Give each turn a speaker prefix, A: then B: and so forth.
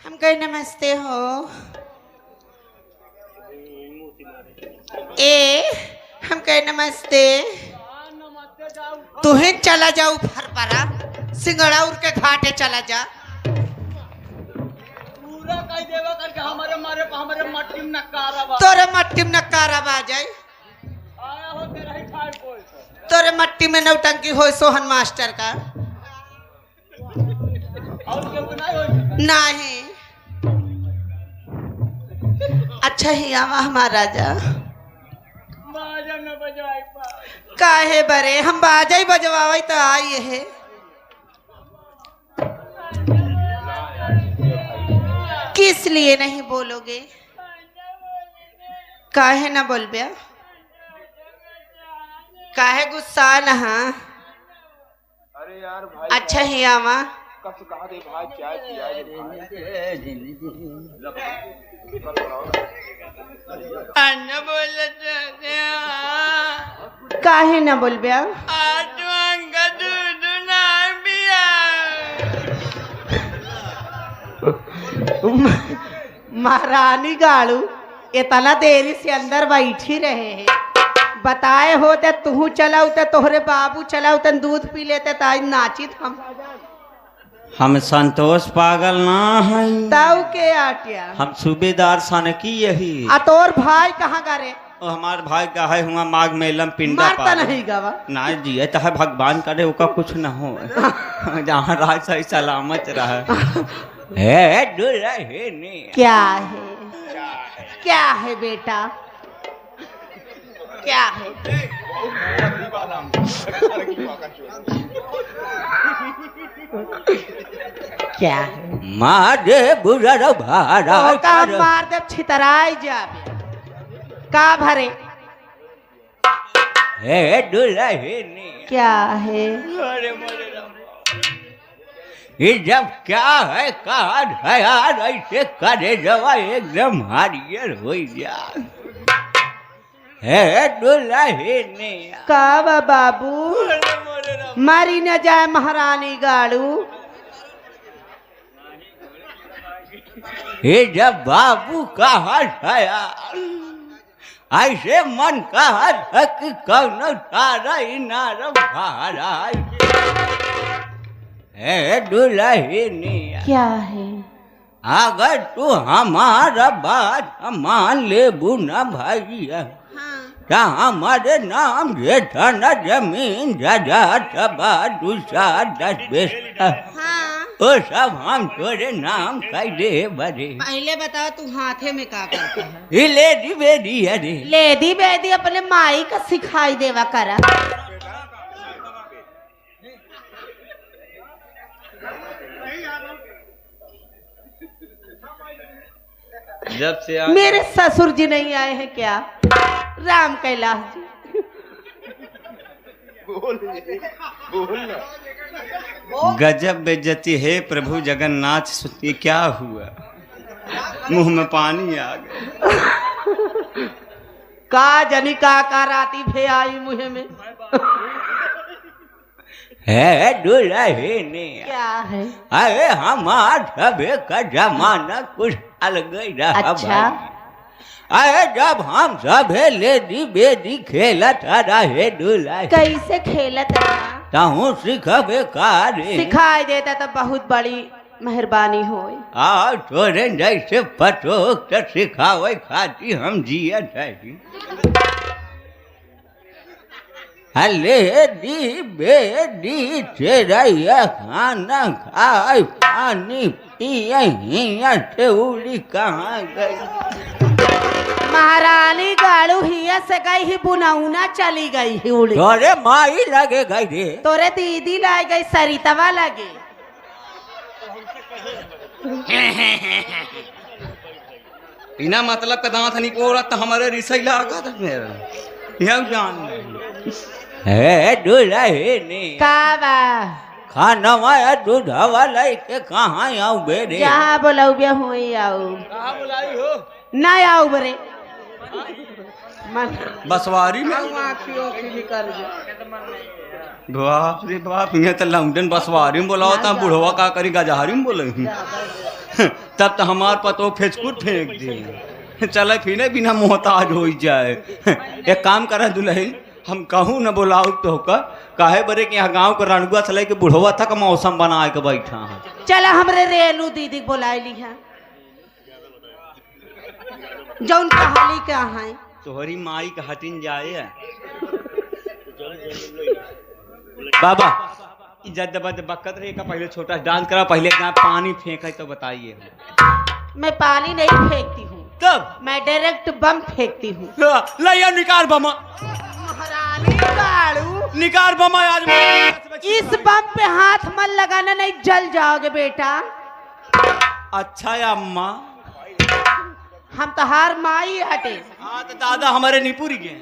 A: हम कहे नमस्ते हो। ए हम कहे नमस्ते। तुहे चला जाऊ फरपरा सिंगड़ा उड़ के घाटे चला जा।
B: पूरा कह देवा करके हमारे मट्टी में नकारा बा।
A: तोरे मट्टी में नकारा बा जाए।
B: आया हो तेरा ही खाए कोई तो।
A: तोरे मट्टी में नौटंकी हो सोहन मास्टर का।
B: और क्यों नहीं होई?
A: नहीं। अच्छा ही आवा हमारा राजा।
B: बाजा न बजाई पा।
A: काहे बरे हम बाजा ही बजवावे तो आई है। किस लिए नहीं बोलोगे? काहे ना बोलबे? काहे गुस्सा न हाँ?
C: अरे यार भाई
A: अच्छा ही आवा।
C: कब से कहा दे भाई चाय पियाए दे
A: काहे ना बोलबे? महारानी गाड़ू इतना देरी से अंदर बैठी रहे हैं। बताए होते तू चलाऊ तो तोहरे बाबू चलाऊ तो दूध पी लेते ताई नाचित
D: हम संतोष पागल ना हैं।
A: ताऊ के आटिया
D: हम सूबेदार सनकी यही।
A: आ तोर भाई कहाँ करे?
D: और हमार भाई का है हुआ माघ मेलम पिंडा
A: मारता नहीं गवा।
D: ना जिए तो है भगवान करे ओका कुछ न हो। जहाँ राज सही सलामत रहे। है दुल्हे ने
A: क्या है? क्या है बेटा? क्या है? क्या है?
D: मारे बुरा भारा
A: का मार दे छितराई जाबे। का भरे?
D: है दुल्हे ने
A: क्या है?
D: ये जब क्या है कहा है यार ऐसे करे जवा एकदम हारियर हो जा। है दुल्हे ने
A: का बाबू मारी न जाए महारानी गाड़ू।
D: ये जब बाबू कहा है यार ऐसे मन कहा था कि कौन तारा इनार भारा है दुल्हे ने।
A: क्या है?
D: अगर तू हमारा बात मान ले बुना भाई तो हमारे नाम जेठा न जमीन जायदाद दूसरा 10 बेचता वो सब हम तोरे नाम कह दे बड़े।
A: पहले बताओ तू हाथे में का करता है?
D: लेडी बेडी अरे
A: लेडी बेदी अपने माई का सिखाई देवा करा।
D: जब से
A: मेरे ससुर जी नहीं आए हैं क्या? राम कैलाश जी
C: बोल
D: गजब बेइज्जती है प्रभु जगन्नाथ सुती क्या हुआ मुंह में पानी आ गया।
A: का जनी का राती भे आई मुहे में।
D: है दुल्हे ने
A: क्या है?
D: अरे हमार सभे का जमाना कुछ अलग ही रहा।
A: अच्छा।
D: अरे जब हम सभे लेडी बेदी खेलत रहे दुल्हे
A: कैसे खेलत रहा?
D: ताहू सिखबे कारे
A: सिखाई देता तो बहुत बड़ी मेहरबानी होए।
D: आ तोरे जैसे पटोक तो सिखावे खाती हम जियत है। हले दी बेदी तेरा खाना खाए पानी पिए हिया से उड़ी कहाँ गई?
A: महारानी गाड़ू हिया से गई ही बुनौना चली गई ही उड़ी।
D: तोरे माई लगे गई रे।
A: तोरे दीदी लाई गई सरितवा लगे।
D: बिना मतलब का दांत नहीं को रहा हमारे रिसई लगा था मेरा यह जान है दुल्हे ने
A: का बा
D: खाना माया दूध हवा लेके कहाँ आऊ बेरे?
A: जहाँ बोलाऊ बे हुई आऊ।
B: कहाँ बुलाई हो?
A: ना आऊ बरे मन
D: बसवारी में
A: निकल
D: बाप रे बाप ये तो लंदन बसवारी में बोला होता बुढ़वा का करी गजहारी में बोले तब तो हमार पतो फेंचकुट फेंक दे। चले फिर बिना मोहताज हो जाए। एक काम करें दुल्हन, हम कहूँ न बुलाऊ तो काहे बरे कि यहाँ गाँव के रणगुआ चले के बुढ़वा था का मौसम बना के बैठा है।
A: चला हमरे रेनू दीदी बुलाए ली है जौन कहाली का है
D: तोहरी माई का हटिन जाए। बाबा इज्जत बकत रहे का पहले छोटा डांस करा, पहले पानी फेंका तो बताइए।
A: मैं पानी नहीं फेंकती हूँ,
D: तब
A: मैं डायरेक्ट बम फेंकती हूँ।
D: लिया निकाल बम,
A: महारानी गाड़ू
D: निकाल बम आज।
A: इस बम पे हाथ मत लगाना, नहीं जल जाओगे बेटा।
D: अच्छा या अम्मा,
A: हम तो हार माई हटे।
D: हाँ तो दादा हमारे निपुरी गए।